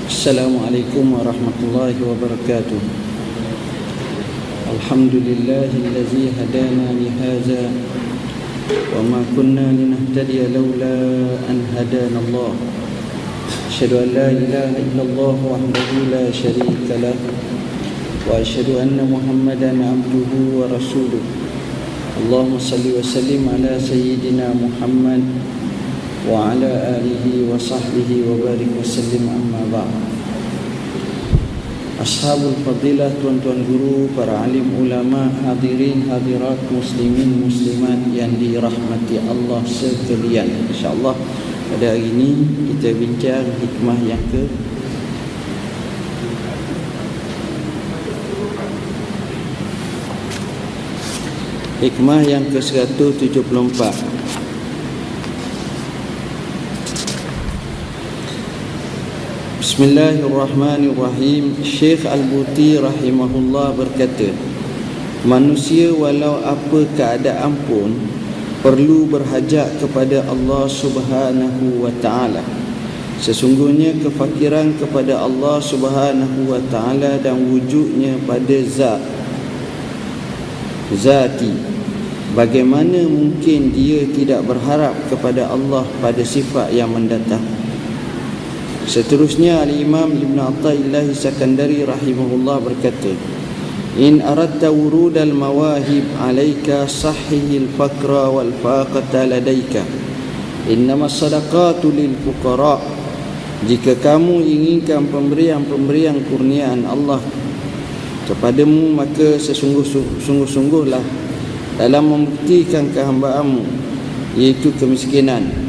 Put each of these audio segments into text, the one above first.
Assalamualaikum warahmatullahi wabarakatuh. Alhamdulillahillazi hadana li hadza wa ma kunna linahtadiya laula an hadana Allah. Asyhadu an la ilaha illallah wahdahu la syarika lah wa asyhadu anna Muhammadan abduhu wa rasuluh. Allahumma salli wa sallim ala sayyidina Muhammad wa ala alihi wa sahbihi wa barik wa sallim, amma ba'd. Ashabul fadilah, tuan-tuan guru, para alim ulama, hadirin hadirat, muslimin muslimat yang dirahmati Allah sekalian. InsyaAllah pada hari ini kita bincang hikmah yang ke-174. Bismillahirrahmanirrahim. Syekh Al-Buti rahimahullah berkata, manusia walau apa keadaan pun perlu berhajat kepada Allah Subhanahu wa ta'ala. Sesungguhnya kefakiran kepada Allah Subhanahu wa ta'ala dan wujudnya pada zati. Bagaimana mungkin dia tidak berharap kepada Allah pada sifat yang mendatang? Seterusnya Al-Imam Ibn Atta'illah Sakandari rahimahullah berkata, in aradta wurudal mawahib alaika sahihil fakra wal faqata ladaika innama sadaqatu lil fuqara. Jika kamu inginkan pemberian-pemberian kurniaan Allah kepadamu, maka sungguh-sungguhlah dalam membuktikan kehambaanmu, iaitu kemiskinan,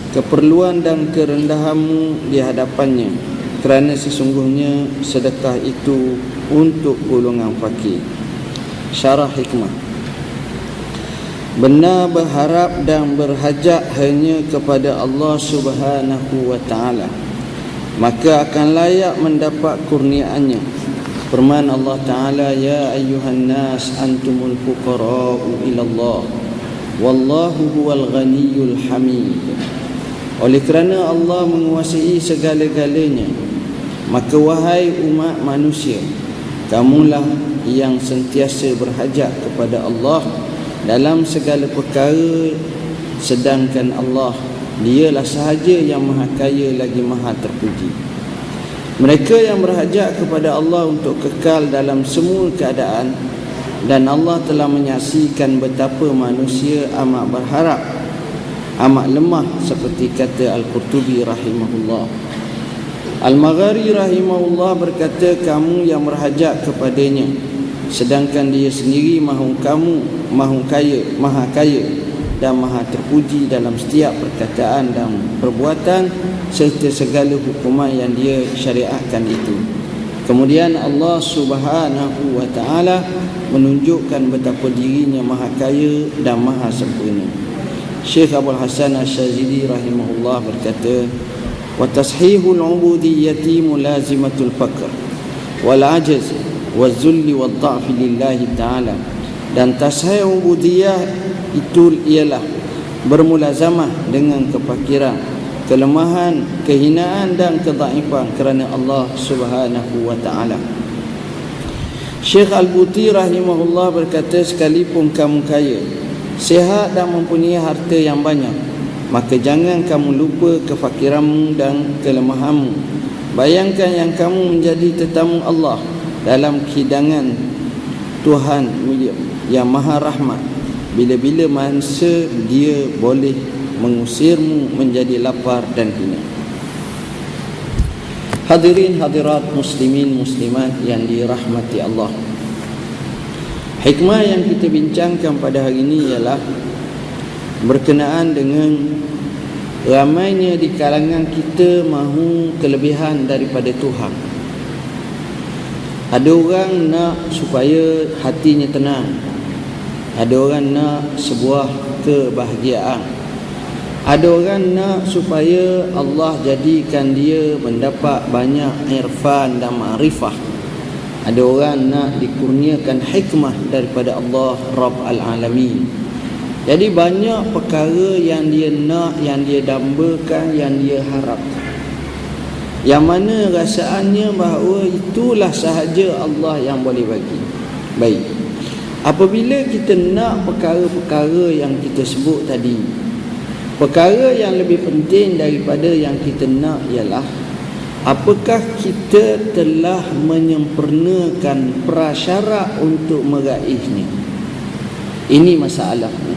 keperluan dan kerendahanmu di hadapannya, kerana sesungguhnya sedekah itu untuk golongan fakir. Syarah hikmah. Benar berharap dan berhajat hanya kepada Allah Subhanahu wa ta'ala, maka akan layak mendapat kurniaannya. Firman Allah Ta'ala, ya ayyuhan nas antumul fuqara'u ilallah wallahu huwal ghaniyyul hamid. Oleh kerana Allah menguasai segala-galanya, maka wahai umat manusia, kamulah yang sentiasa berhajat kepada Allah dalam segala perkara, sedangkan Allah dialah sahaja yang maha kaya lagi maha terpuji. Mereka yang berhajat kepada Allah untuk kekal dalam semua keadaan, dan Allah telah menyaksikan betapa manusia amat berharap, amat lemah, seperti kata Al-Qurtubi rahimahullah. Al-Maghari rahimahullah berkata, kamu yang berhajat kepadanya, sedangkan dia sendiri maha kaya dan maha terpuji dalam setiap perkataan dan perbuatan serta segala hukuman yang dia syariatkan itu. Kemudian Allah Subhanahu wa ta'ala menunjukkan betapa dirinya maha kaya dan maha sempurna. Syekh Abdul Hasan Asy-Syadzili rahimahullah berkata, wa tashihul ubudiyyati mulazimatul faqr wal ajz wal zulli wal dha'fi lillahi ta'ala. Dan tashih ubudiyah itu ialah bermulazamah dengan kefakiran, kelemahan, kehinaan dan kedhaifan kerana Allah Subhanahu wa ta'ala. Syekh Al-Buti rahimahullah berkata, sekalipun kamu kaya, sihat dan mempunyai harta yang banyak, maka jangan kamu lupa kefakiranmu dan kelemahanmu. Bayangkan yang kamu menjadi tetamu Allah dalam hidangan Tuhan yang maha rahmat. Bila-bila masa dia boleh mengusirmu menjadi lapar dan hina. Hadirin hadirat, muslimin muslimat yang dirahmati Allah, hikmah yang kita bincangkan pada hari ini ialah berkenaan dengan ramainya di kalangan kita mahu kelebihan daripada Tuhan. Ada orang nak supaya hatinya tenang, ada orang nak sebuah kebahagiaan, ada orang nak supaya Allah jadikan dia mendapat banyak irfan dan ma'rifah, ada orang nak dikurniakan hikmah daripada Allah Rabb al-Alamin. Jadi banyak perkara yang dia nak, yang dia dambakan, yang dia harapkan. yang mana rasaannya bahawa itulah sahaja Allah yang boleh bagi. Baik, apabila kita nak perkara-perkara yang kita sebut tadi, perkara yang lebih penting daripada yang kita nak ialah apakah kita telah menyempurnakan prasyarat untuk meraihnya. Ini masalahnya.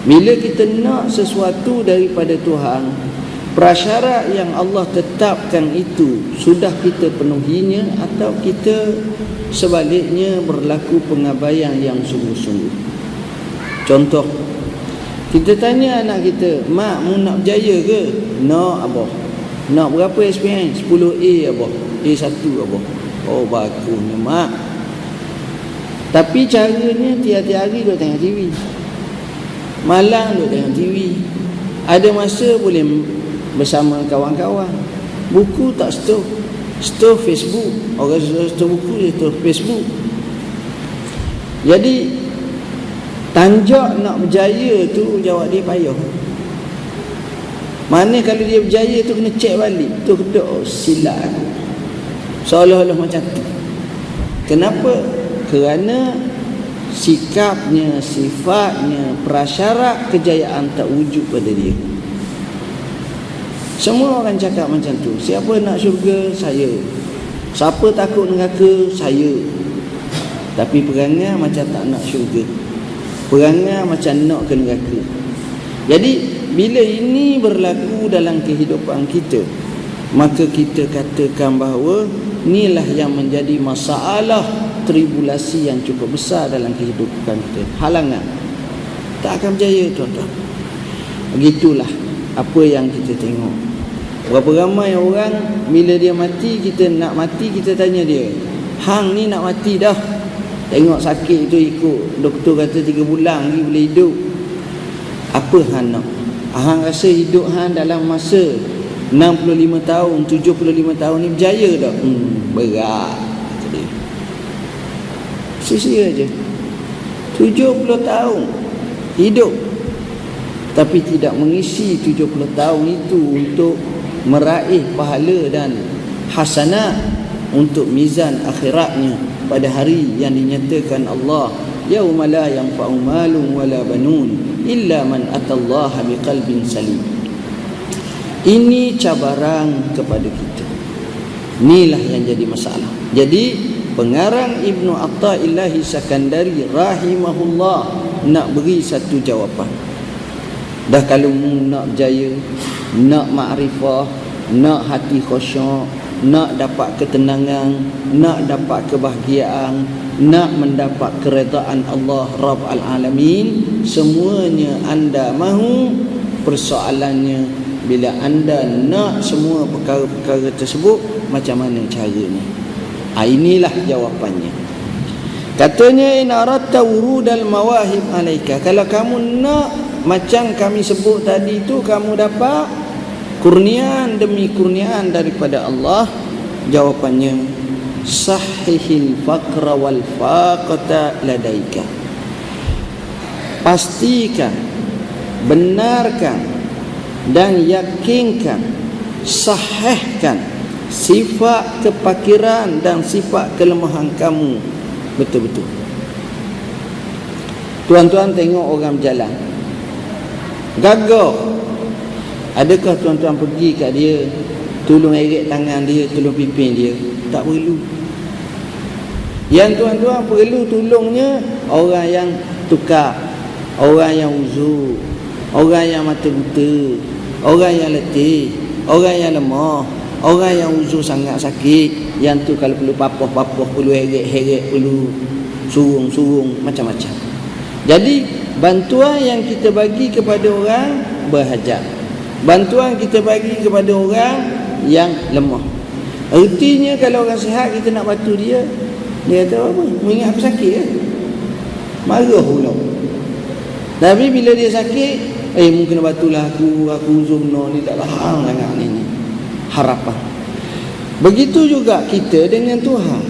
Bila kita nak sesuatu daripada Tuhan, prasyarat yang Allah tetapkan itu sudah kita penuhinya, atau kita sebaliknya berlaku pengabaian yang sungguh-sungguh. Contoh, kita tanya anak kita, "Mak, mu nak berjaya ke?" "Nak, abah." "Nak berapa SPM?" 10A, abah. A1, abah. "Oh, bagusnya, mak." Tapi caranya tiap-tiap hari duk tengok TV, malam duk tengok TV. Ada masa boleh bersama kawan-kawan. Buku tak store Facebook. Orang store buku, dia store Facebook. Jadi tanjak nak berjaya tu, jawab dia payah. Mana kalau dia berjaya tu kena cek balik, tu kena silap aku, seolah-olah macam tu. Kenapa? Kerana sikapnya, sifatnya, prasyarat kejayaan tak wujud pada dia. Semua orang cakap macam tu. Siapa nak syurga? Saya. Siapa takut neraka? Saya. Tapi perangai macam tak nak syurga, perangai macam nak ke neraka. Jadi bila ini berlaku dalam kehidupan kita, maka kita katakan bahawa inilah yang menjadi masalah tribulasi yang cukup besar dalam kehidupan kita. Halangan, tak akan berjaya, tuan-tuan. Begitulah apa yang kita tengok. Berapa ramai orang bila dia mati, kita nak mati, kita tanya dia, "Hang ni nak mati dah?" Tengok sakit tu, ikut doktor kata 3 bulan lagi boleh hidup. Apa hang nak? Hang rasa hidup hang dalam masa 65 tahun, 75 tahun ni berjaya tak? Berat. Sisi aja 70 tahun hidup, tapi tidak mengisi 70 tahun itu untuk meraih pahala dan hasanah untuk mizan akhiratnya pada hari yang dinyatakan Allah, yauma la yanfa'u malun wala banun illa man atallaha biqalbin salim. Ini cabaran kepada kita. Inilah yang jadi masalah. Jadi pengarang Ibnu Athaillah Sakandari rahimahullah nak beri satu jawapan. Dah kalau nak berjaya, nak makrifah, nak hati khusyuk, nak dapat ketenangan, nak dapat kebahagiaan, nak mendapat keredaan Allah Rabbul Alamin, semuanya anda mahu. Persoalannya, bila anda nak semua perkara-perkara tersebut, macam mana caranya? Inilah jawapannya. Katanya, in aratta wurudal mawahib alaika, kalau kamu nak macam kami sebut tadi tu, kamu dapat kurniaan demi kurniaan daripada Allah. Jawapannya, sahihil faqra wal faqata ladaika, pastikan, benarkan dan yakinkan, sahihkan sifat kepakiran dan sifat kelemahan kamu betul-betul. Tuan-tuan tengok orang berjalan gagah, adakah tuan-tuan pergi kat dia, tolong eret tangan dia, tolong pimpin dia? Tak perlu. Yang tuan-tuan perlu tolongnya orang yang tukar, orang yang uzur, orang yang mata buta, orang yang letih, orang yang lemah, orang yang uzur sangat sakit. Yang tu kalau perlu papah-papah, perlu heret-heret, perlu surung-surung, macam-macam. Jadi bantuan yang kita bagi kepada orang berhajat, bantuan kita bagi kepada orang yang lemah. Artinya kalau orang sihat kita nak bantu dia, dia kata apa? Mengingat aku sakit ke? Marah pula. Tapi bila dia sakit, mungkin bantulah aku uzur ni tak tahan sangat ni. Harapan. Begitu juga kita dengan Tuhan.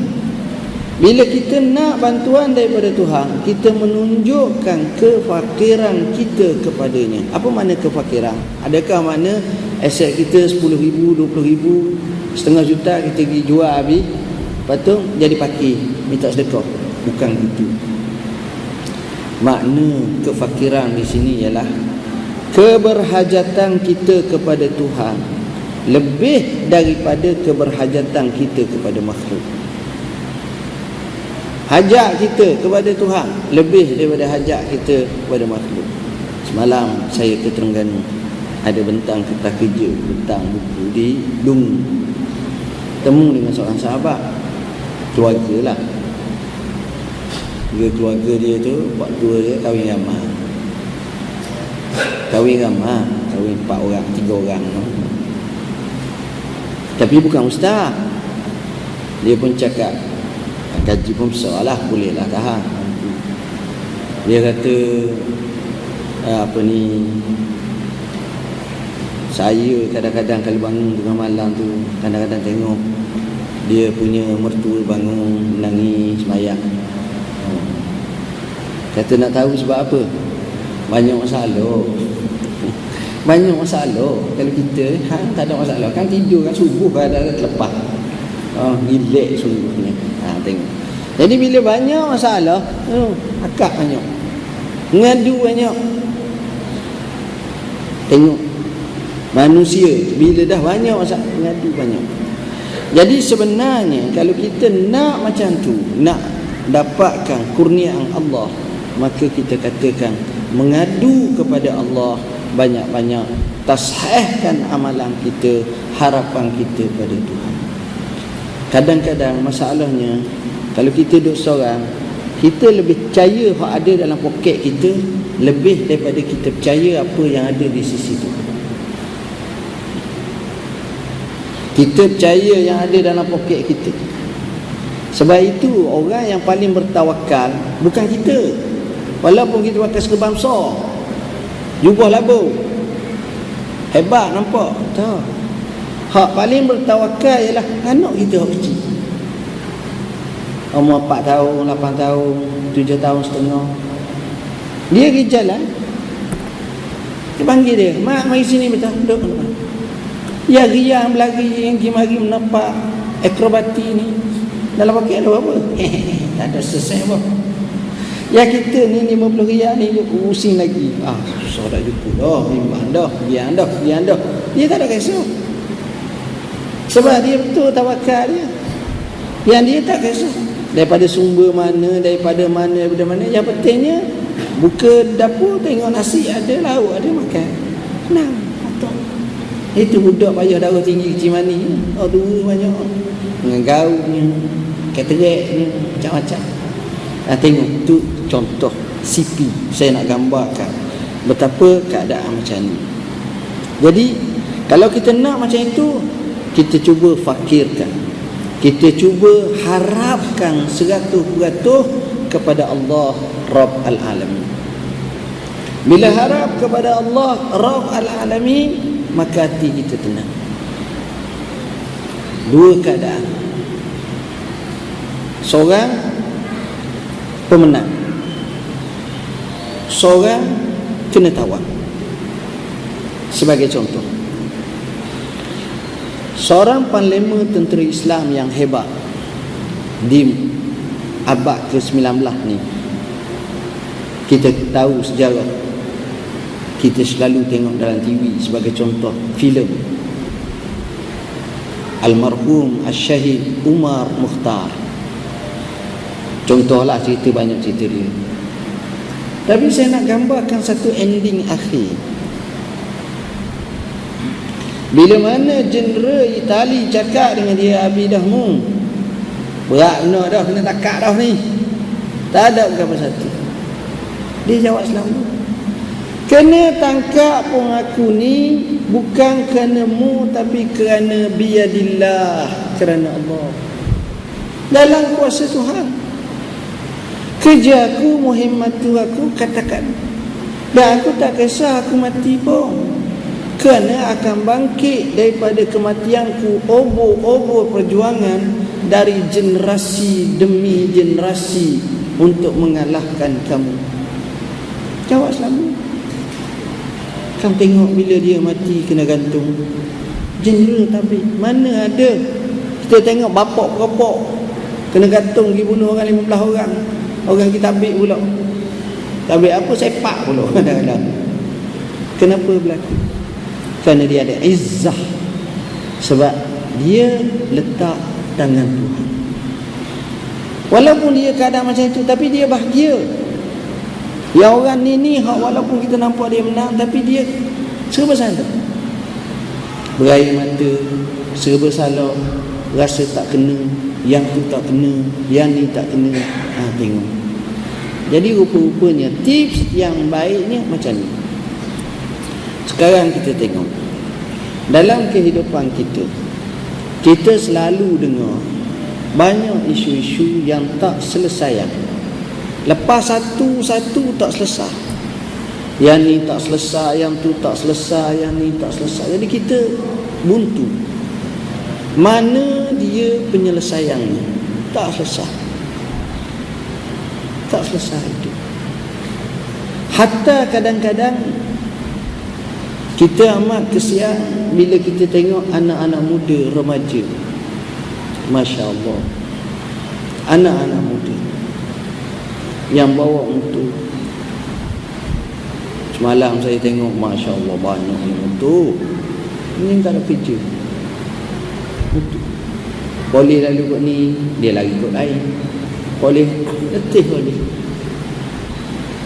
Bila kita nak bantuan daripada Tuhan, kita menunjukkan kefakiran kita kepadanya. Apa makna kefakiran? Adakah makna aset kita 10,000, 20,000, setengah juta kita pergi jual habis, lepas tu jadi pakir, minta sedekah? Bukan itu. Makna kefakiran di sini ialah keberhajatan kita kepada Tuhan lebih daripada keberhajatan kita kepada makhluk. Hajat kita kepada Tuhan lebih daripada hajat kita kepada makhluk. Semalam saya ke Terengganu, ada bentang kertas kerja, bentang buku di Dung. Temu dengan seorang sahabat, keluarga lah. Keluarga dia tu, pak tua dia kahwin ramah. Kahwin 4 orang, 3 orang. Tapi bukan ustaz. Dia pun cakap, gaji pun besar lah, boleh lah tahan. Dia kata, saya kadang-kadang kalau bangun tengah malam tu, kadang-kadang tengok dia punya mertua bangun menangis sembahyang. Kata nak tahu sebab apa? Banyak masalah. Banyak masalah. Kalau kita tak ada masalah, kan tidur kan subuh kan dah terlepas. Relax sungguhnya. Tengok. Jadi bila banyak masalah, akak banyak, ngadu banyak. Tengok manusia bila dah banyak masalah, ngadu banyak. Jadi sebenarnya kalau kita nak macam tu, nak dapatkan kurniaan Allah, maka kita katakan mengadu kepada Allah banyak-banyak, tasahihkan amalan kita, harapan kita pada Tuhan. Kadang-kadang masalahnya, kalau kita duduk seorang, kita lebih percaya apa ada dalam poket kita lebih daripada kita percaya apa yang ada di sisi tu. Kita percaya yang ada dalam poket kita. Sebab itu orang yang paling bertawakal bukan kita. Walaupun kita pakai serban besar, jubah labu, hebat nampak, tak. Hak paling bertawakal ialah anak kita hak kecil, umur 4 tahun, 8 tahun, 7 tahun setengah. Dia pergi jalan, kita panggil dia, mak mari sini betul, duduk. Ya riang berlari yang mari menampak akrobati ni. Dalam pakai ada apa? Tak ada selesai apa. Ya kita ni 50 riyal ni pusing lagi. Susah dah cukup dah, bimbang dah, biar dah. Dia tak ada kisah. Sebab dia betul tawakal dia. Yang dia tak kisah daripada sumber mana, daripada mana. Yang pentingnya buka dapur tengok nasi ada, lauk ada, makan. Senang. Itu budak payah darah tinggi kecil mani. Dua banyak. Dengan gaulnya, katereknya, macam-macam. Tengok tu contoh CP. Saya nak gambarkan betapa keadaan macam ni. Jadi kalau kita nak macam itu, kita cuba fakirkan, kita cuba harapkan 100% kepada Allah Rabb al-Alamin. Bila harap kepada Allah Rabb al-Alamin, maka hati kita tenang. Dua keadaan. Seorang pemenang, seorang kena tawar. Sebagai contoh, seorang panglima tentera Islam yang hebat di abad ke-19 ni, kita tahu sejarah, kita selalu tengok dalam TV sebagai contoh filem almarhum Al-Syahid Umar Mukhtar. Contohlah cerita, banyak cerita dia. Tapi saya nak gambarkan satu ending akhir. Bila mana Jeneral Itali cakap dengan dia, Abi Dahmu, berat benar dah, kena takak dah ni, tak ada berapa satu. Dia jawab selalu, kena tangkap pun aku ni bukan kerana mu, tapi kerana biyadillah, kerana Allah, dalam kuasa Tuhan. Kerja aku, muhimmatu aku, katakan, dan aku tak kisah aku mati pun, kerana akan bangkit daripada kematianku obor-obor perjuangan dari generasi demi generasi untuk mengalahkan kamu? Jawab selalu. Kamu tengok bila dia mati kena gantung, general tapi mana ada kita tengok bapak-bapak kena gantung pergi bunuh orang 15 orang. Orang kita ambil pula. Tak ambil apa, sepak pula kadang-kadang. Kenapa berlaku? Kerana dia ada izzah. Sebab dia letak tangan Tuhan. Walaupun dia keadaan macam itu, tapi dia bahagia. Yang orang ni walaupun kita nampak dia menang, tapi dia serba salah. Berair mata, serba salah, rasa tak kena, yang tu tak kena, yang ni tak kena. Tengok. Jadi rupa-rupanya tips yang baiknya macam ni. Sekarang kita tengok dalam kehidupan kita, kita selalu dengar banyak isu-isu yang tak selesai. Lepas satu-satu tak selesai. Yang ni tak selesai, yang tu tak selesai, yang ni tak selesai. Jadi kita buntu. Mana dia penyelesaiannya? Tak selesai. Tak selesai itu. Hatta kadang-kadang kita amat kesian bila kita tengok anak-anak muda, remaja. Masya Allah. Anak-anak muda yang bawa motor. Semalam saya tengok, Masya Allah, banyak yang motor. Ini tak ada kerja. Motor. Boleh lalu kot ni, dia lagi kot lain. Boleh letih boleh.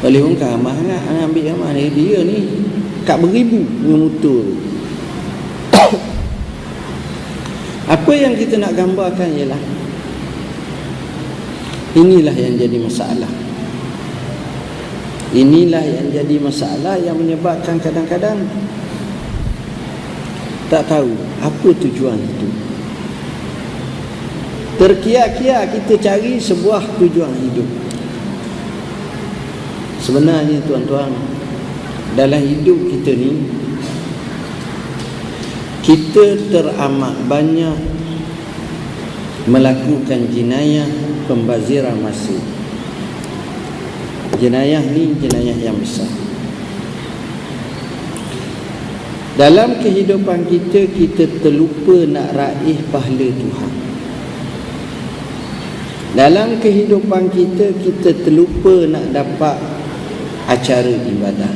Boleh pun kan ramah sangat, ambil ramah dia ni kat beribu dengan motor. Apa yang kita nak gambarkan ialah inilah yang jadi masalah. Inilah yang jadi masalah yang menyebabkan kadang-kadang tak tahu apa tujuan itu. Terkia-kia kita cari sebuah tujuan hidup. Sebenarnya tuan-tuan, dalam hidup kita ni, kita teramat banyak melakukan jenayah pembaziran masa. Jenayah ni jenayah yang besar. Dalam kehidupan kita, kita terlupa nak raih pahala Tuhan. Dalam kehidupan kita, kita terlupa nak dapat acara ibadat.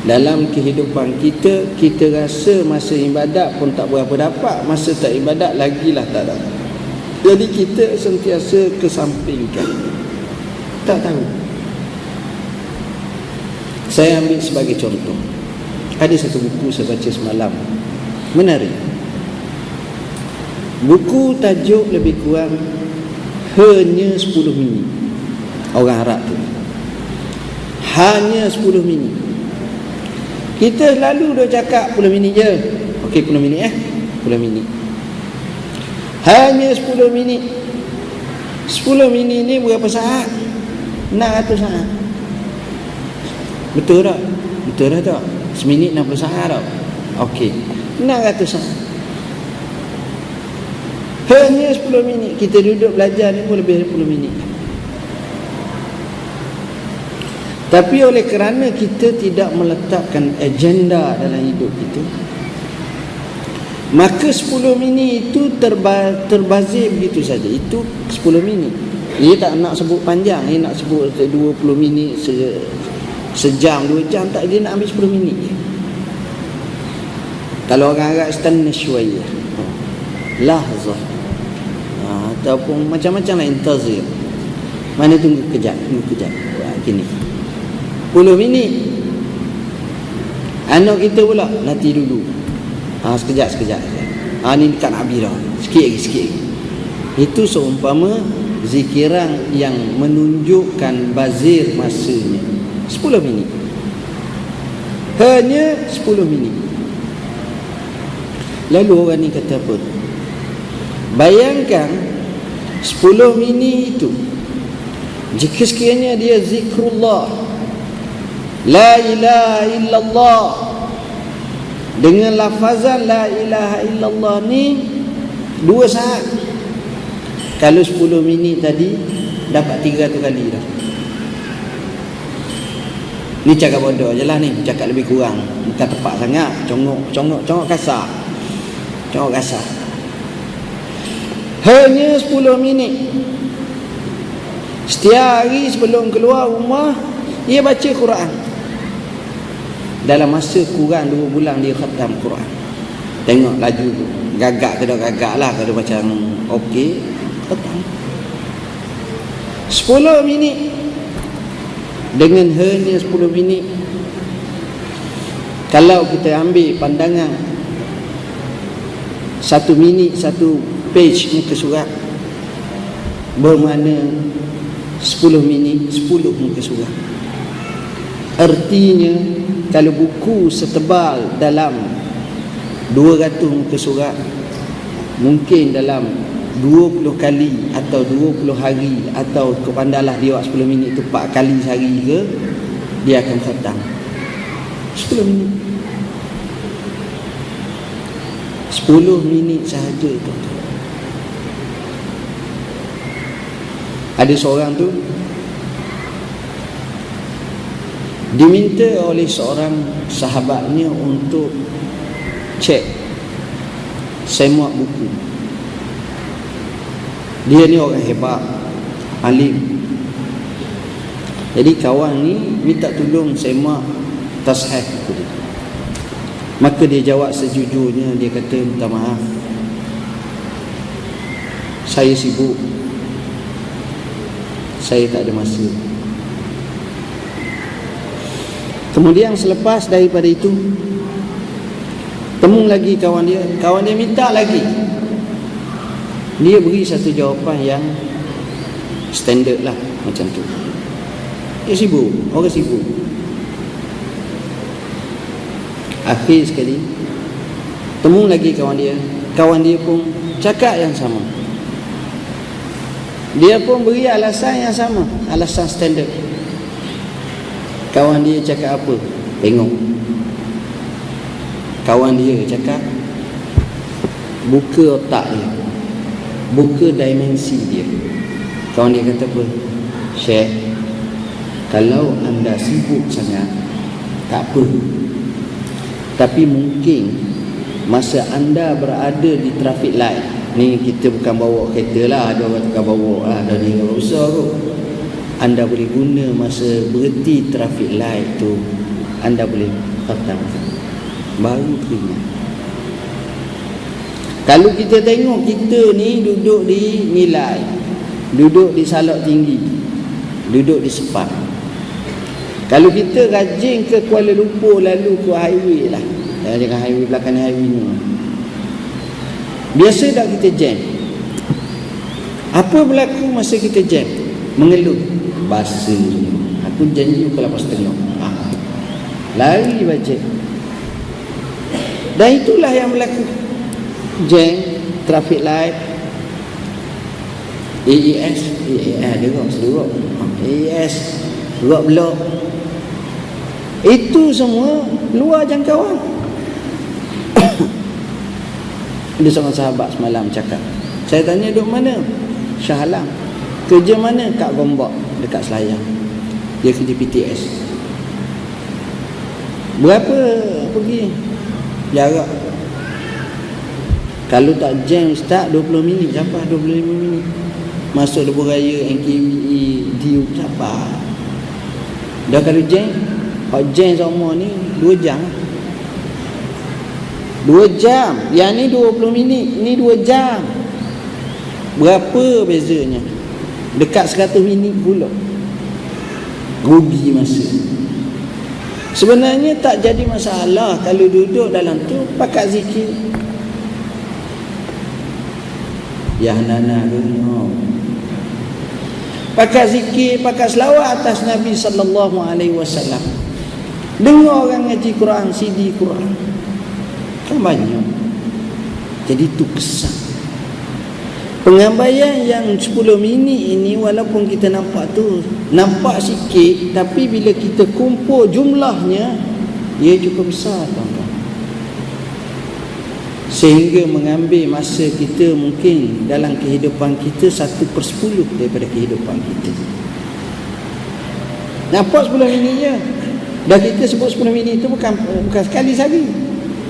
Dalam kehidupan kita, kita rasa masa ibadat pun tak berapa dapat, masa tak ibadat lagilah tak dapat. Jadi kita sentiasa kesampingkan. Tak tahu. Saya ambil sebagai contoh. Ada satu buku saya baca semalam. Menarik. Buku tajuk lebih kurang hanya 10 minit. Orang Arab tu. Hanya 10 minit. Kita selalu dah cakap 10 minit je. Okey, 10 minit 10 minit. Hanya 10 minit. 10 minit ni berapa saat? 600 saat. Betul tak? Betul tak? Seminit 60 saat tak? Okey, 600 saat. Hanya 10 minit. Kita duduk belajar ni pun lebih dari 10 minit. Tapi oleh kerana kita tidak meletakkan agenda dalam hidup kita, maka 10 minit itu terbazir begitu saja. Itu 10 minit. Dia tak nak sebut panjang, dia nak sebut 20 minit, sejam, 2 jam, tak, dia nak ambil 10 minit je. Kalau orang Arab istanna syuaiyah, lahzah, ataupun macam-macam lah, intazir. Mana tunggu kejap. Gini 10 minit. Anak kita pula nanti dulu. Sekejap. Ni dekat nak habis dah. Sikit lagi. Itu seumpama zikiran yang menunjukkan bazir masanya. 10 minit. Hanya 10 minit. Lalu orang ni kata apa? Bayangkan 10 minit itu, jika sekiranya dia zikrullah, la ilaha illallah, dengan lafazan la ilaha illallah ni 2 saat. Kalau 10 minit tadi dapat 300 kali dah. Ni cakap bodoh je lah ni, cakap lebih kurang, bukan tepat sangat. Congok kasar. Congok kasar. Hanya 10 minit. Setiap hari sebelum keluar rumah, dia baca Quran. Dalam masa kurang 2 bulan dia khatam Quran. Tengok laju tu. Gagak ke tak gagak lah. Kalau macam okey, khatam 10 minit. Dengan hanya 10 minit, kalau kita ambil pandangan 1 minit 1 page muka surat, bermakna 10 minit 10 muka surat. Artinya kalau buku setebal dalam 200 muka surat, mungkin dalam 20 kali atau 20 hari, atau kepandailah dia buat 10 minit tu 4 kali sehari ke, dia akan khatam 10 minit. 10 minit sahaja itu. Ada seorang tu diminta oleh seorang sahabatnya untuk cek semuak buku. Dia ni orang hebat, alim. Jadi kawan ni minta tolong semak tasheh buku dia. Maka dia jawab sejujurnya, dia kata, minta maaf, saya sibuk, saya tak ada masa. Kemudian selepas daripada itu, temu lagi kawan dia minta lagi. Dia beri satu jawapan yang standard lah, macam tu. Dia sibuk, orang sibuk. Akhir sekali temu lagi kawan dia pun cakap yang sama. Dia pun beri alasan yang sama, alasan standard. Kawan dia cakap apa? Tengok. Kawan dia cakap, buka otak dia, buka dimensi dia. Kawan dia kata apa? Syekh, kalau anda sibuk sangat, tak apa. Tapi mungkin masa anda berada di traffic light, ni kita bukan bawa kereta lah, ada orang tukar bawa lah, ada ni orang besar tu. Anda boleh guna masa berhenti traffic light tu, anda boleh khatam, baru teringat. Kalau kita tengok kita ni duduk di Milai, duduk di Salak Tinggi, duduk di Sepang. Kalau kita rajin ke Kuala Lumpur, lalu ke highway lah, jangan highway belakang highway ni, biasa tak kita jam? Apa berlaku masa kita jam? Mengeluh, basa semua. Aku janji pukul 8.30. Lari baca. Dan itulah yang berlaku. Jam, traffic light, AES, dia rock, AES, rock block. Itu semua luar jangkauan. Ada seorang sahabat semalam cakap, saya tanya duduk mana? Shah Alam. Kerja mana? Kat Gombak, dekat Selayang. Dia kerja PTS. Berapa pergi jarak? Kalau tak jam start 20 minit, sampai 25 minit. Masuk lebuh raya NKVE DU sampai. Dah kalau jam, jam sama ni 2 jam. 2 jam. Yang ni 20 minit, ni 2 jam. Berapa bezanya? Dekat 100 minit pula. Rugi masa. Sebenarnya tak jadi masalah kalau duduk dalam tu pakat zikir. Ya nana dunia. Pakat zikir, pakat selawat atas Nabi sallallahu alaihi wasallam. Dengar orang ngaji Quran, CD Quran. Kan banyak. Jadi tu kesan. Pengabaian yang 10 minit ini, walaupun kita nampak tu nampak sikit, tapi bila kita kumpul jumlahnya, ia cukup besar, tuan-tuan. sehingga mengambil masa kita mungkin dalam kehidupan kita 1/10 daripada kehidupan kita. Nampak 10 minit je. Dah kita sebut 10 minit itu bukan sekali sehari,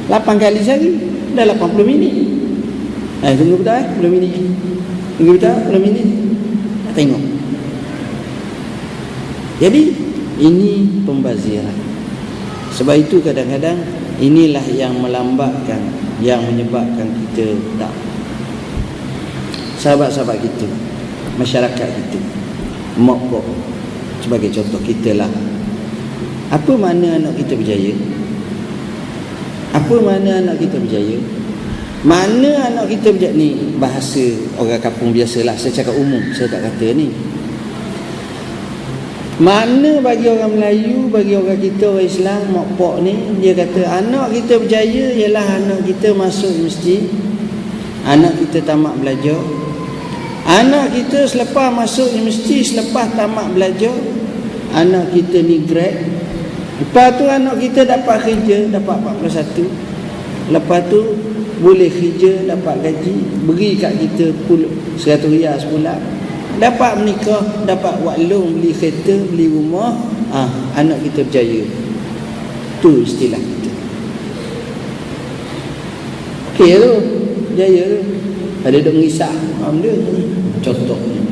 8 kali sehari, dah 80 minit. Tunggu betul 10 minit. Tunggu betul 10 minit. Tengok. Jadi ini pembaziran. Sebab itu kadang-kadang inilah yang melambatkan, yang menyebabkan kita tak, sahabat-sahabat kita, masyarakat kita, mak pok sebagai contoh kita lah. Apa makna anak kita berjaya? Apa makna anak kita berjaya? Mana anak kita berjaya ni? Bahasa orang kampung biasalah, saya cakap umum, saya tak kata ni. Mana bagi orang Melayu, bagi orang kita, orang Islam, mak pok ni, dia kata anak kita berjaya ialah anak kita masuk universiti, anak kita tamat belajar, anak kita selepas masuk universiti, selepas tamat belajar, anak kita ni grad, lepas tu anak kita dapat kerja, dapat 41, lepas tu boleh kerja, dapat gaji, beri kat kita 100 riyal sebulan, dapat menikah, dapat buat loan, beli kereta, beli rumah, anak kita berjaya. Tu istilah kita. Okey tu, berjaya tu. Ada duk mengisah benda contohnya.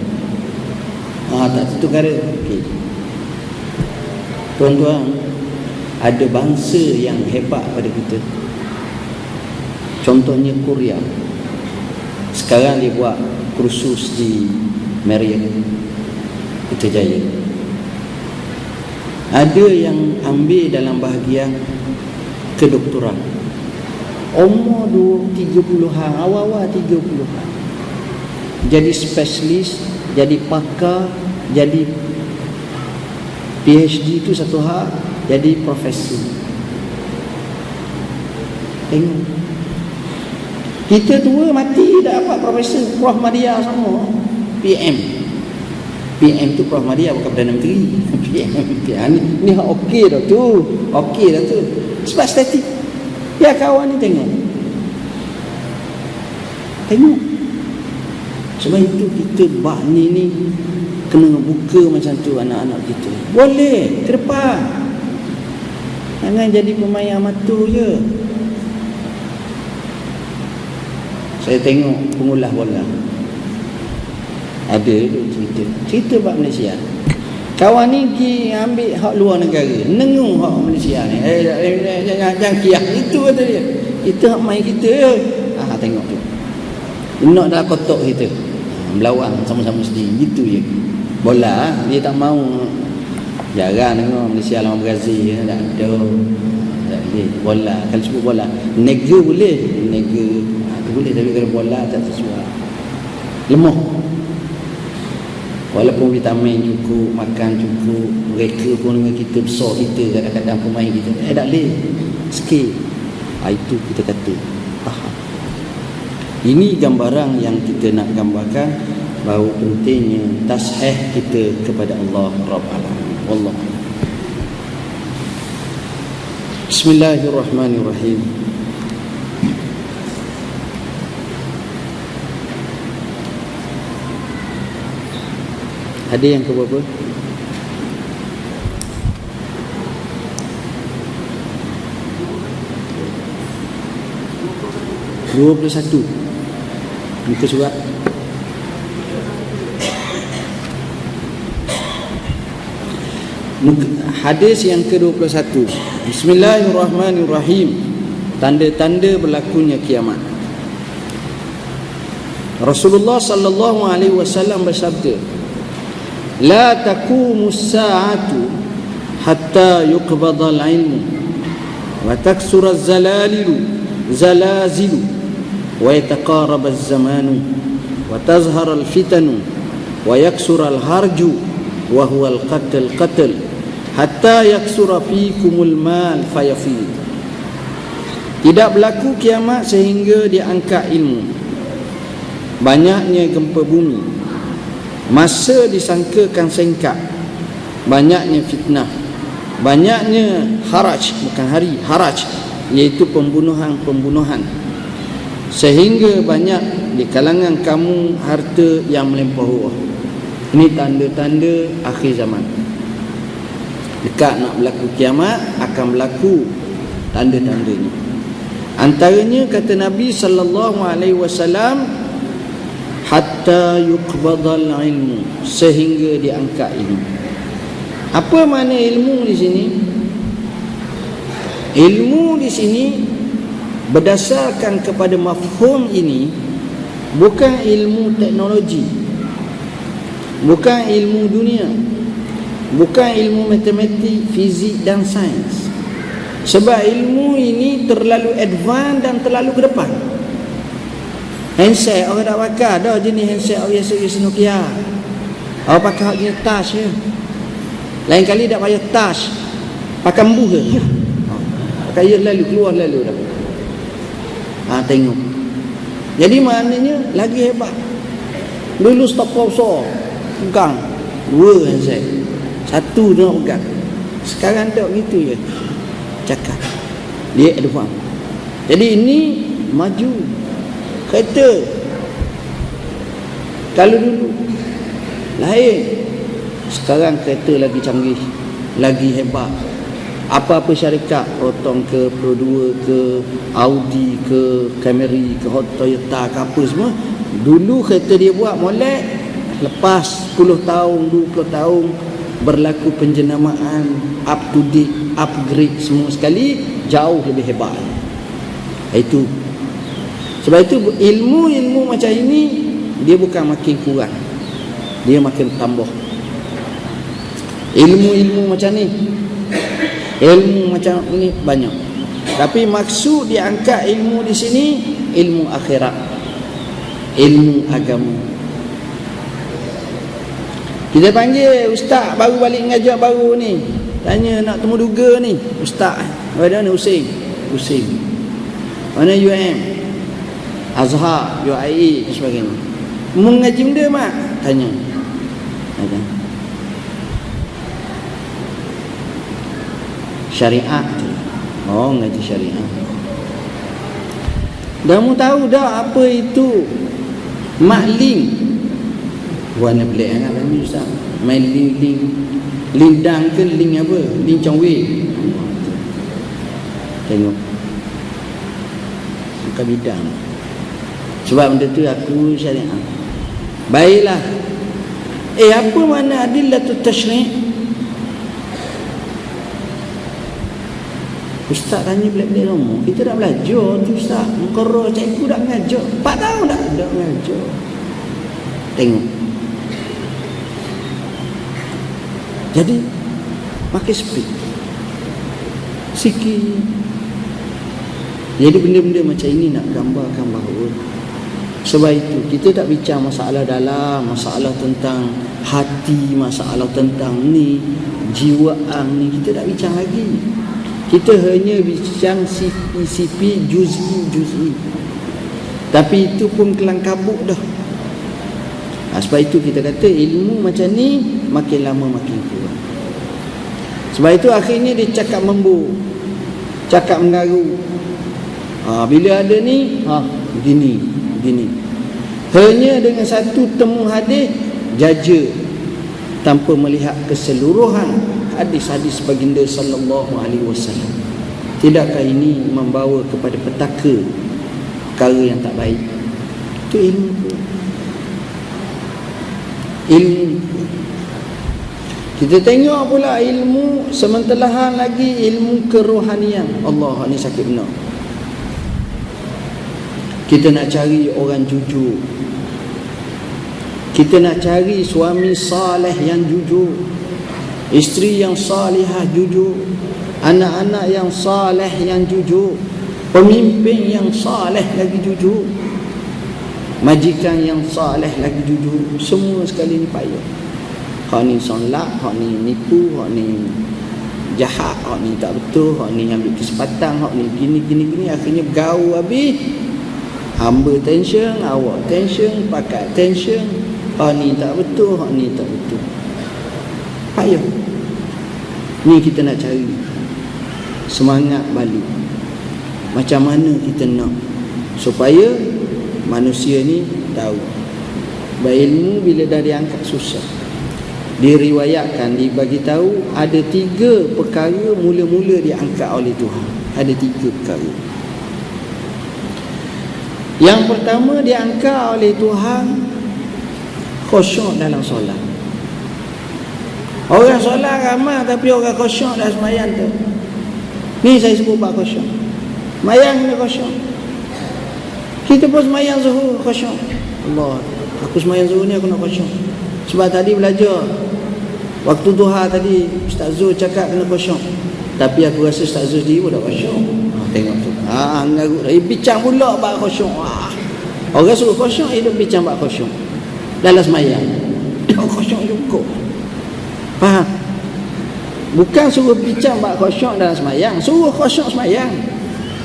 Tak tentu kara. Okey. Tuan-tuan, ada bangsa yang hebat pada kita. Contohnya Korea. Sekarang dia buat kursus di Marian Putrajaya. Ada yang ambil dalam bahagian kedoktoran, umur 30-an, awal-awal 30-an, jadi spesialis, jadi pakar, jadi PhD itu satu hal, jadi profesor. Tengok, kita tua mati dah dapat profesor, Prof Madia semua. PM tu Prof Madia, bukan Perdana Menteri. PM ni okey dah tu. Okey dah tu. Sebab statik. Ya kawan ni tengok. Sebab itu kita bak ni kena buka macam tu anak-anak kita. Boleh ke depan. Jangan jadi pemain amatur je. Saya tengok pengulas bola, ada cerita bab Malaysia. Kawan ni pergi ambil hak luar negara, nengung hak Malaysia ni. Jangan kiah itu kata dia. Kita hak main kita je. Tengok tu. Nak dalam kotak kita. Melawang sama-sama sedih. Gitu je. Bola dia tak mau. Jarang tengok Malaysia lawan Brazil, tak ada. Tak boleh. Bola, kalau sebut bola, nega boleh. Nega boleh, tapi kalau bola tak sesuai. Lemah. Walaupun vitamin cukup, makan cukup, mereka pun dengan kita besar kita, kadang-kadang pemain kita tak boleh sikit. Itu kita kata faham. Ini gambaran yang kita nak gambarkan bahawa pentingnya tasheh kita kepada Allah Rabb Alamin. Wallah. Bismillahirrahmanirrahim. Ada yang ke berapa? (21) muka surat. Hadis yang ke-21. Bismillahirrahmanirrahim. Tanda-tanda berlakunya kiamat. Rasulullah sallallahu alaihi wasallam bersabda, la taqumus sa'atu hatta yuqbada al-ilmu wa taksura zalazilu wa yataqaraba az-zamanu wa tazhara al-fitanu wa yaksura al-harju wa huwa al-qatl hatta yaksura fikumul mal fayafid. Tidak berlaku kiamat sehingga diangkat ilmu, banyaknya gempa bumi, masa disangkakan singkat, banyaknya fitnah, banyaknya haraj, bukan hari, haraj, iaitu pembunuhan, sehingga banyak di kalangan kamu harta yang melampaui ruah. Ini tanda-tanda akhir zaman. Dekat nak berlaku kiamat, akan berlaku tanda-tandanya. Antaranya kata Nabi sallallahu alaihi wasallam, hatta yuqbadal ilmu, sehingga diangkat ilmu. Apa makna ilmu di sini? Ilmu di sini berdasarkan kepada mafhum ini, bukan ilmu teknologi, bukan ilmu dunia, bukan ilmu matematik, fizik dan sains. Sebab ilmu ini terlalu advance dan terlalu ke depan. Handset orang tak pakai dah, jenis handset orang biasa Nokia. Orang pakai jenis touch je. Lain kali tak payah touch, pakai embuh je. Pakai lalu keluar lalu dah. Tengok. Jadi maknanya lagi hebat. Dulu stop pulsar, pegang 2 handset, 1 dia nak pegang. Sekarang tak gitu je, cakap dia advance. Jadi ini maju. Kereta kalau dulu lain, sekarang kereta lagi canggih, lagi hebat. Apa-apa syarikat, Proton ke, Pro 2 ke, Audi ke, Camry ke, Toyota ke, apa semua, dulu kereta dia buat molek, lepas 10 tahun, 20 tahun berlaku penjenamaan, up to date, upgrade semua sekali, jauh lebih hebat. Itu sebab itu ilmu-ilmu macam ini, dia bukan makin kurang, dia makin tambah. Ilmu-ilmu macam ni, ilmu macam ni banyak. Tapi maksud diangkat ilmu di sini, ilmu akhirat, ilmu agama. Kita panggil ustaz baru balik ngajar baru ni, tanya nak temu duga ni, ustaz mana ni? Usin mana? UM, Azhar, UIA dan sebagainya. Mengaji benda mak? Tanya. Syariat. Oh, ngaji syariat. Dah mu tahu dah apa itu maklim? Warna pelik sangat kami ustaz. Main lindang ke ling apa? Ling congwe. Tengok. Bukan bidang. Sebab benda tu aku syariat. Baiklah. Apa makna adillatul tasyri'? Ustaz tanya belik-belik lama. Kita dah belajar tu ustaz. Mukarrar cikgu dah mengajar 4 tahun dah mengajar. Tengok. Jadi pakai speed sikit. Jadi benda-benda macam ini nak gambarkan bahawa, sebab itu kita tak bincang masalah dalam, masalah tentang hati, masalah tentang ni jiwaan ni, kita tak bincang lagi. Kita hanya bincang sipi-sipi, juz'i. Tapi itu pun kelang kabut dah. Sebab itu kita kata ilmu macam ni makin lama makin kurang. Sebab itu akhirnya dia cakap membuk, cakap mengaru. Bila ada ni, begini. Hanya dengan satu temu hadis jaja, tanpa melihat keseluruhan hadis-hadis baginda sallallahu alaihi wasallam. Tidakkah ini membawa kepada petaka perkara yang tak baik? Itu ilmu. Kita tengok pula ilmu sementelahan lagi ilmu kerohanian. Allah ni sakit benar. Kita nak cari orang jujur, kita nak cari suami saleh yang jujur, isteri yang salihah jujur, anak-anak yang saleh yang jujur, pemimpin yang saleh lagi jujur, majikan yang saleh lagi jujur. Semua sekali ni payah. Hak ni sonlak, hak ni nipu, hak ni jahat, hak ni tak betul, hak ni ambil kesempatan, hak ni gini. Akhirnya bergaul habis. Hamba tension, awak tension, pakat tension. Hak ni tak betul, hak ni tak betul. Payah. Ni kita nak cari semangat balik. Macam mana kita nak supaya manusia ni tahu. Ilmu bila dah diangkat susah. Diriwayatkan, dibagi tahu ada 3 perkara mula-mula diangkat oleh Tuhan. Ada 3 perkara. Yang pertama diangkat oleh Tuhan, khusyuk dalam solat. Orang solat ramai tapi orang khusyuk dalam sembahyang tu. Ni saya sebut bab khusyuk. Sembahyang kena khusyuk. Kita pun sembahyang zuhur khusyuk. Allah, aku sembahyang zuhur ni aku nak khusyuk. Sebab tadi belajar waktu duha tadi Ustaz Zul cakap kena khusyuk. Tapi aku rasa Ustaz Zul sendiri pun dah khusyuk. Tengok tu. Ngarut. Bincang pula bab khusyuk. Orang suruh khusyuk, hidup bincang bab khusyuk dalam sembahyang. Khusyuk cukup. Faham? Bukan suruh bincang bab khusyuk dalam sembahyang, suruh khusyuk sembahyang.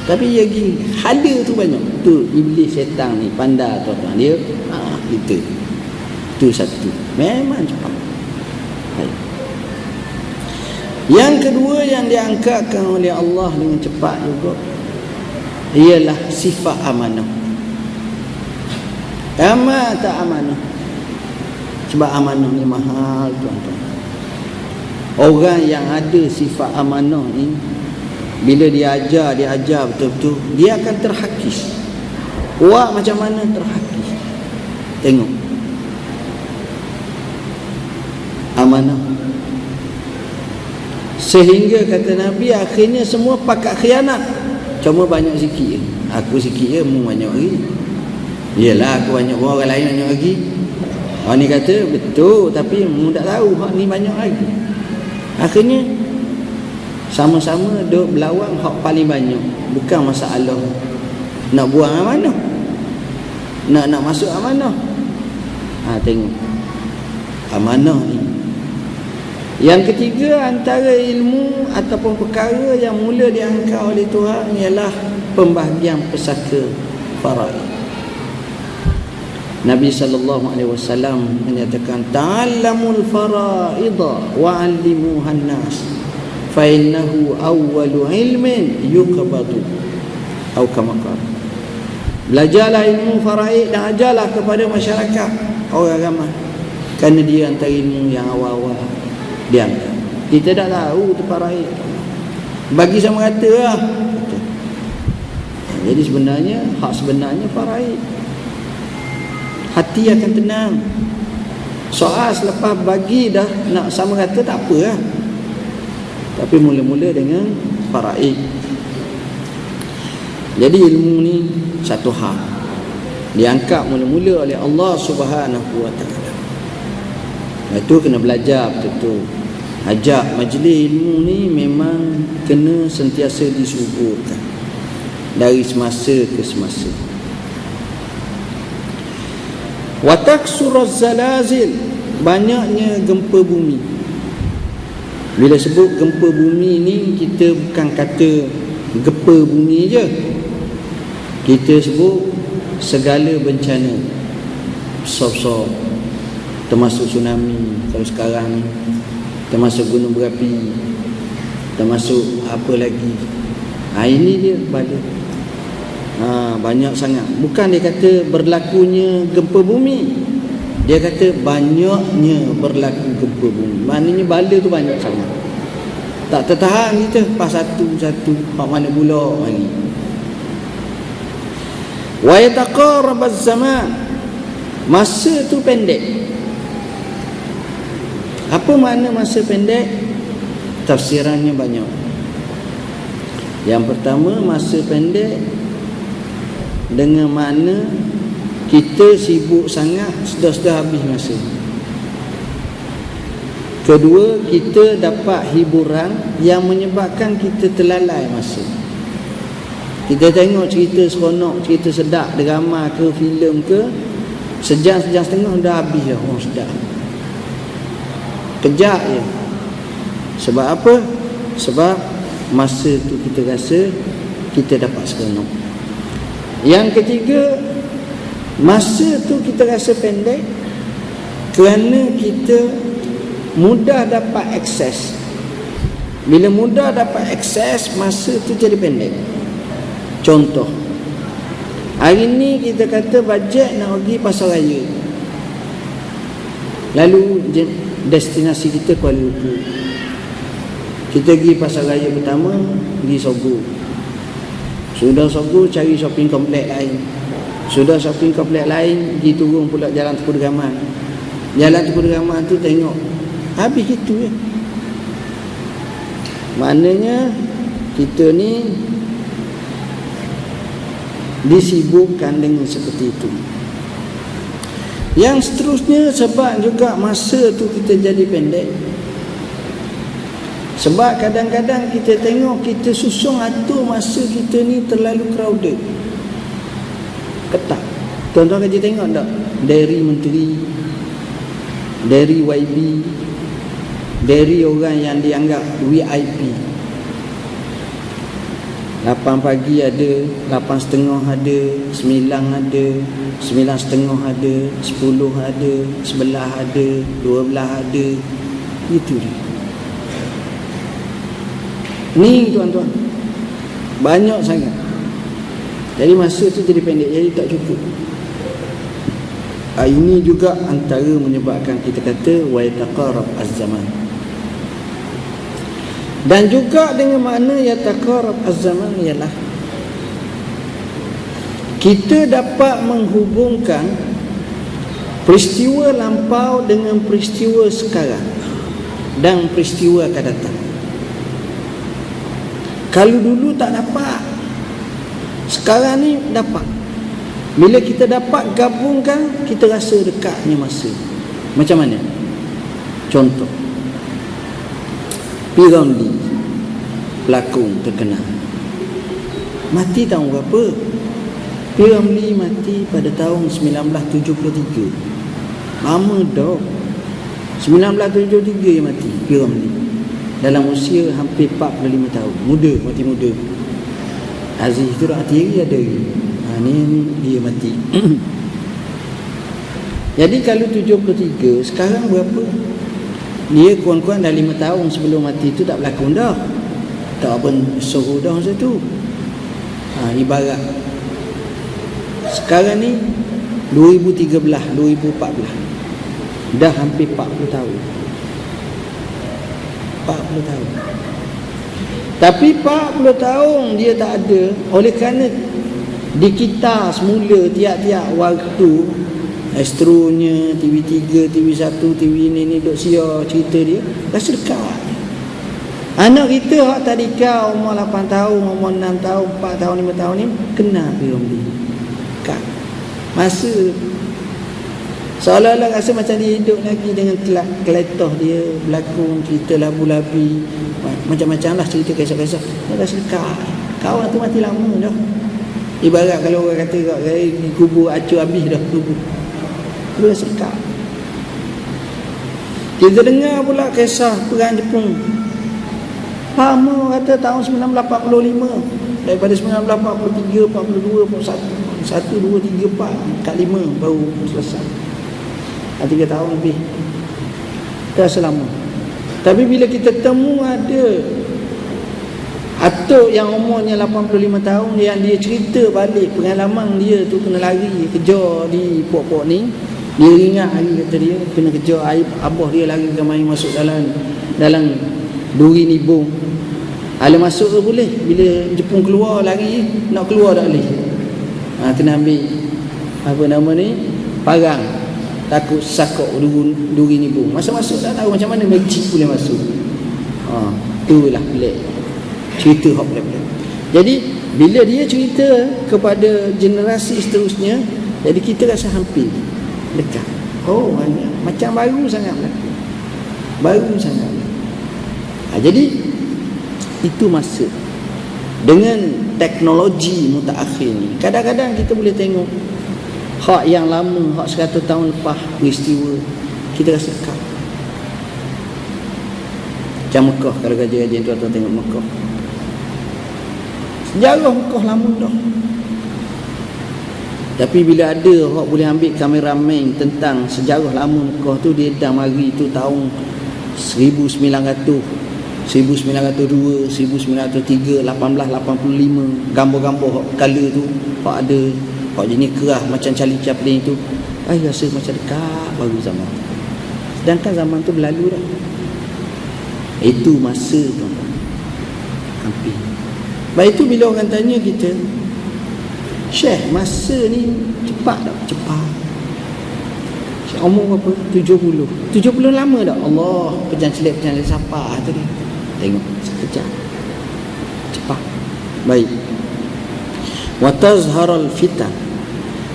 Tapi dia lagi hala tu banyak. Tu iblis setan ni pandai tuan-tuan dia. Itu. Tu satu. Memang cepat. Baik. Yang kedua yang diangkatkan oleh Allah dengan cepat juga ialah sifat amanah. Amanah tak amanah. Sebab amanah ni mahal tuan-tuan. Orang yang ada sifat amanah ni, bila dia ajar betul-betul, dia akan terhakis. Kuat macam mana terhakis. Tengok amanah. Sehingga kata Nabi akhirnya semua pakat khianat. Cuma banyak sikit. Aku sikit je, mu banyak lagi. Yelah aku banyak, orang lain banyak lagi. Orang ni kata betul, tapi mu tak tahu hak ni banyak lagi. Akhirnya sama-sama duk berlawan hak paling banyak. Bukan masalah nak buang amanah, nak masuk amanah. Tengok amanah ni. Yang ketiga antara ilmu ataupun perkara yang mula diangkat oleh Tuhan ialah pembahagian pesaka faraid. Nabi SAW menyatakan ta'allamul faraida wa'allimuhan nas fa innahu awwalu ilmin yuqbadu atau kama qala. Belajarlah ilmu faraid dan ajarlah kepada masyarakat orang ramai, kerana dia antara ilmu yang awal-awal diangkat. Kita dah tahu tu faraid, bagi sama rata lah. Jadi sebenarnya hak sebenarnya faraid, hati akan tenang. Soal selepas bagi dah nak sama rata tak apa lah. Tapi mula-mula dengan faraid. Jadi ilmu ni satu hal diangkat mula-mula oleh Allah Subhanahu wa taala. Itu kena belajar betul-betul. Ajak majlis ilmu ni memang kena sentiasa disuburkan dari semasa ke semasa. Wa taksuruz zalazil, banyaknya gempa bumi. Bila sebut gempa bumi ni, kita bukan kata gempa bumi je. Kita sebut segala bencana besar-besar, termasuk tsunami kalau sekarang ni, termasuk gunung berapi, termasuk apa lagi. Ini dia pada banyak sangat. Bukan dia kata berlakunya gempa bumi, dia kata banyaknya berlaku gempa bumi. Maknanya bala tu banyak sangat, tak tertahan kita pas satu-satu pak mana pula ni. Wa yataqarabaz zaman, masa tu pendek. Apa makna masa pendek? Tafsirannya banyak. Yang pertama, masa pendek dengan makna kita sibuk sangat, sudah habis masa. Kedua, kita dapat hiburan yang menyebabkan kita terlalai masa. Kita tengok cerita seronok, cerita sedap, drama ke filem ke, sejam setengah dah habis dah. Sedap, kejap je. Sebab apa? Sebab masa tu kita rasa kita dapat seronok. Yang ketiga, masa tu kita rasa pendek kerana kita mudah dapat akses. Bila mudah dapat akses, masa tu jadi pendek. Contoh, Hari ni kita kata bajet nak pergi pasar raya, lalu destinasi kita Kuala Lumpur. Kita pergi pasar raya pertama, pergi Sogo. Sudah Sogo, cari shopping komplek lain. Sudah shopping komplek lain, pergi turun pula Jalan Tepuk Deraman. Jalan Tepuk Deraman tu tengok, habis itu je. Maknanya kita ni disibukkan dengan seperti itu. Yang seterusnya, sebab juga masa tu kita jadi pendek. Sebab kadang-kadang kita tengok, kita susung atur masa kita ni terlalu crowded, ketat. Tuan-tuan kaji tengok tak, dari menteri, dari YB, dari orang yang dianggap VIP, 8 pagi ada, 8.30 ada, 9 ada, 9.30 ada, 10 ada, 11 ada, 12 ada. Itu dia. Ni tuan-tuan, banyak sangat. Jadi masa tu jadi pendek, jadi tak cukup. Ini juga antara menyebabkan kita kata wa yataqarrab az-zaman. Dan juga dengan makna yataqarrab az-zaman ialah kita dapat menghubungkan peristiwa lampau dengan peristiwa sekarang dan peristiwa akan datang. Kalau dulu tak dapat, sekarang ni dapat. Bila kita dapat gabungkan, kita rasa dekatnya masa. Macam mana? Contoh, P. Ramlee, pelakon terkenal, mati tahun berapa? P. Ramlee mati pada tahun 1973. Lama dah. 1973 dia mati, P. Ramlee, dalam usia hampir 45 tahun. Muda, mati muda. Aziz tu hati ada. Ni dia mati. Jadi kalau 73, sekarang berapa? Dia kurang-kurang dah 5 tahun sebelum mati tu tak berlakon dah. Tak apa suruh dah masa tu. Ibarat sekarang ni 2013, 2014, dah hampir 40 tahun. 40 tahun. Tapi 40 tahun dia tak ada, oleh kerana di kita semula tiap-tiap waktu, Astronya, TV3, TV1, TV ni duk siar cerita dia, rasa dekat. Anak kita hak tadika umur 8 tahun, umur 6 tahun, 4 tahun, 5 tahun ni kenal film ni. Dekat. Masa seolah-olah rasa macam dia hidup lagi dengan keletah dia, berlakon cerita labu-labi, macam-macam lah cerita kisah-kisah. Dia rasa dekat. Kawan tu mati lama dah. Ibarat kalau orang kata kat saya di kubur acur habis dah kubur. Dia rasa dekat. Kita dengar pula kisah perang Jepun. Lama kata tahun 1945. Daripada 1943, 42, 41, 1, 2, 3, 4, kat 5 baru selesai. 3 tahun lebih. Dah selama. Tapi bila kita temu ada atuk yang umurnya 85 tahun, yang dia cerita balik pengalaman dia tu kena lari kejar di pok-pok ni. Dia ingat hari kata dia kena kejar aib abah dia, lari ke main masuk dalam duri nibung. Ala masuk tu boleh, bila Jepun keluar lari, nak keluar tak boleh. Kena ambil apa nama ni, parang, takut sakok duri nibung. Masa masuk tak tahu macam mana magic boleh masuk. Itulah pelik cerita hok pelik-pelik. Jadi bila dia cerita kepada generasi seterusnya, jadi kita rasa hampir dekat. Banyak macam baru sangat lah. Baru sangat lah. Jadi itu masa dengan teknologi mutaakhir ni. Kadang-kadang kita boleh tengok hak yang lama, hak 100 tahun lepas peristiwa, kita rasa dekat. Macam Mekah, kalau kajian tuan-tuan tengok Mekah, sejarah Mekah lama dah. Tapi bila ada orang boleh ambil kameramen tentang sejarah lama Mekah tu, dia dah mari tu tahun 1900, 1902, 1903, 1885, gambar-gambar kala tu hak ada Kau jenis kerah macam Charlie Chaplin itu, rasa macam dekat baru zaman. Sedangkan zaman tu berlalu dah. Itu masa tu hampir. Baik itu bila orang tanya kita, Syekh, masa ni cepat tak? Cepat. Syekh umur berapa? 70. 70 lama tak? Allah, pejam celip siapa tadi. Tengok sekejap. Cepat. Baik. Wa tazharul fitan.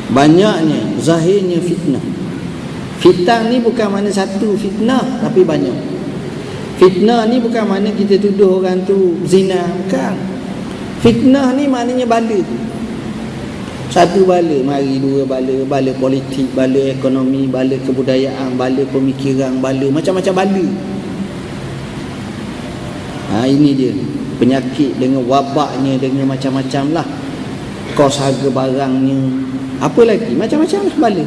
Banyaknya, zahirnya fitnah. Fitnah ni bukan mana satu fitnah, tapi banyak. Fitnah ni bukan mana kita tuduh orang tu zina, bukan. Fitnah ni maknanya bala. Satu bala, mari dua bala. Bala politik, bala ekonomi, bala kebudayaan, bala pemikiran, bala macam-macam bala. Ini dia penyakit dengan wabaknya, dengan macam-macam lah. Kos harga barangnya, apa lagi, macam-macam lah bala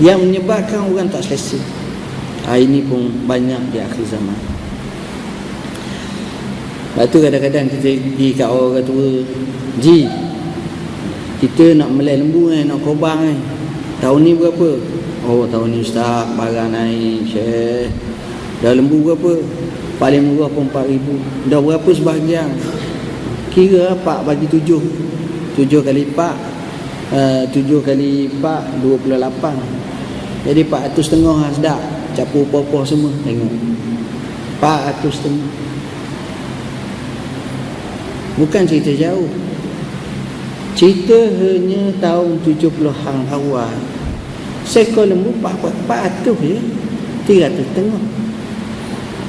yang menyebabkan orang tak selesa. Ini pun banyak di akhir zaman. Lepas tu kadang-kadang kita pergi kat orang tua, Ji, kita nak melai lembu nak kobang tahun ni berapa? Oh, tahun ni ustaz barang naik, Syekh. Dah lembu berapa? Paling murah pun 4,000. Dah berapa sebahagian? Kira 4 bagi 7. 7 kali 4 7 kali 4 28. Jadi 400 setengah lah, sedap. Capur popoh semua. Tengok 400 setengah. Bukan cerita jauh. Cerita hanya tahun 70-an awal. Seekor lembu 400 je. 300 setengah.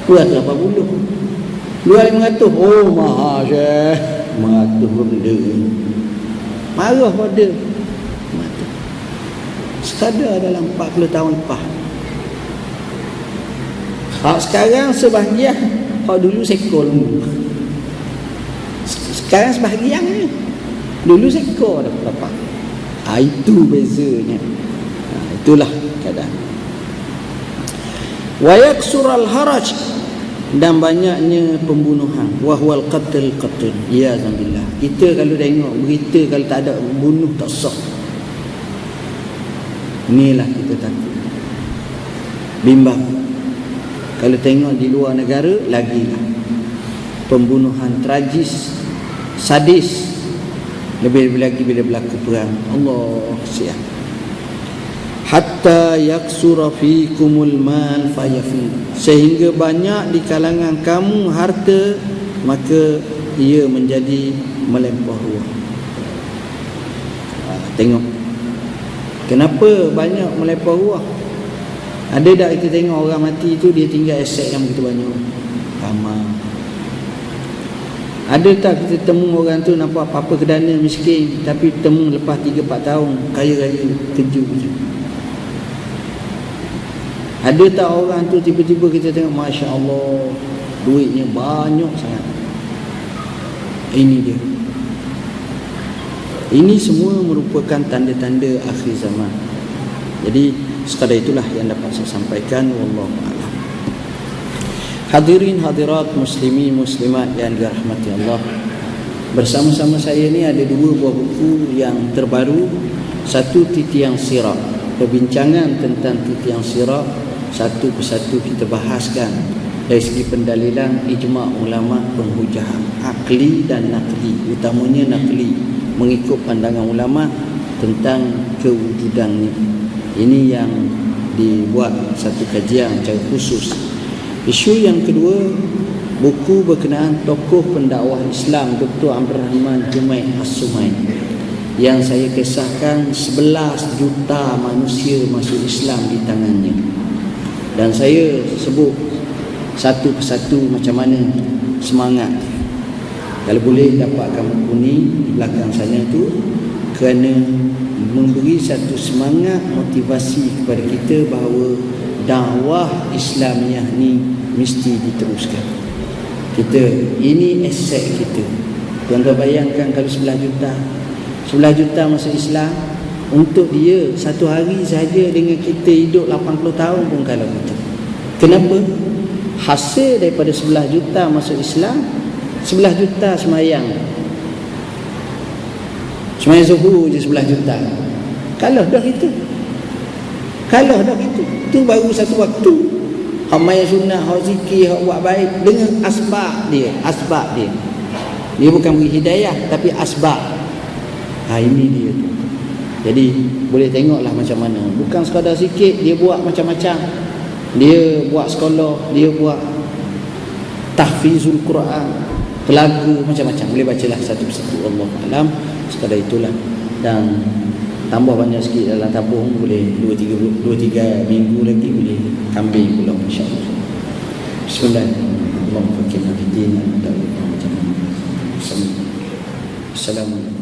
280. 2,500. Oh, mahal Syekh. 500 benda. Marah pada sekadar dalam 40 tahun lepas. Sekarang sebahagian. Kalau dulu seekor lembu. Sekarang sebahagian ni. Dulu seekor dah dapat. Itu bezanya. Itulah keadaan. Wa yaksural haraj, dan banyaknya pembunuhan. Wa huwal qatl. Ya zambillah. Kita kalau tengok berita, kalau tak ada bunuh tak sah. Inilah kita takut. Bimbang. Kalau tengok di luar negara, lagilah pembunuhan tragis, sadis. Lebih lagi bila berlaku perang. Allah siap. Hatta yaksura fikumul mal fayafid, sehingga banyak di kalangan kamu harta, maka ia menjadi melimpah ruah. Tengok kenapa banyak melimpah ruah. Ada tak kita tengok orang mati tu dia tinggal aset yang begitu banyak? Ramai. Ada tak kita temu orang tu nampak apa-apa kedana miskin, tapi temu lepas 3-4 tahun kaya-raya, kejut macam. Ada tak orang tu tiba-tiba kita tengok, Masya Allah, duitnya banyak sangat. Ini dia. Ini semua merupakan tanda-tanda akhir zaman. Jadi sekadar itulah yang dapat saya sampaikan. Wallahu a'lam. Hadirin hadirat muslimin muslimat yang dirahmati Allah, bersama-sama saya ni ada 2 buah buku yang terbaru. Satu Titiang Sirat, perbincangan tentang Titiang Sirat, satu persatu kita bahaskan dari segi pendalilan ijma' ulama, penghujahan akli dan nakli, utamanya nakli, mengikut pandangan ulama tentang kewujudannya. Ini yang dibuat satu kajian secara khusus. Isu yang kedua, buku berkenaan tokoh pendakwah Islam Dr. Abdul Rahman Jumaid As-Sumaid, yang saya kisahkan 11 juta manusia masuk Islam di tangannya. Dan saya sebut satu persatu macam mana semangat. Kalau boleh dapatkan buku ni di belakang sana tu, kerana memberi satu semangat motivasi kepada kita bahawa dakwah Islamiah ni mesti diteruskan. Kita, ini aset kita. Tuan-tuan bayangkan kalau 11 juta masuk Islam, untuk dia satu hari saja dengan kita hidup 80 tahun pun kalau kita. Kenapa? Hasil daripada 11 juta masuk Islam, 11 juta semayang. Semayang zuhur je 11 juta. Kalah dah itu. Kalah dah itu. Itu baru satu waktu. Hak main sunnah, hak zikir, hak buat baik dengan asbab dia. Asbab dia. Dia bukan beri hidayah, tapi asbab. Ini dia tu. Jadi boleh tengoklah macam mana. Bukan sekadar sikit, dia buat macam-macam. Dia buat sekolah, dia buat tahfizul Quran, pelaga, macam-macam. Boleh bacalah satu persatu. Allah Alam. Sekadar itulah. Dan tambah banyak sikit dalam tabung, boleh 2-3 minggu lagi boleh kambing pula, insya-Allah. Bismillahirrahmanirrahim. Allahumma fakirna fi din. Assalamualaikum.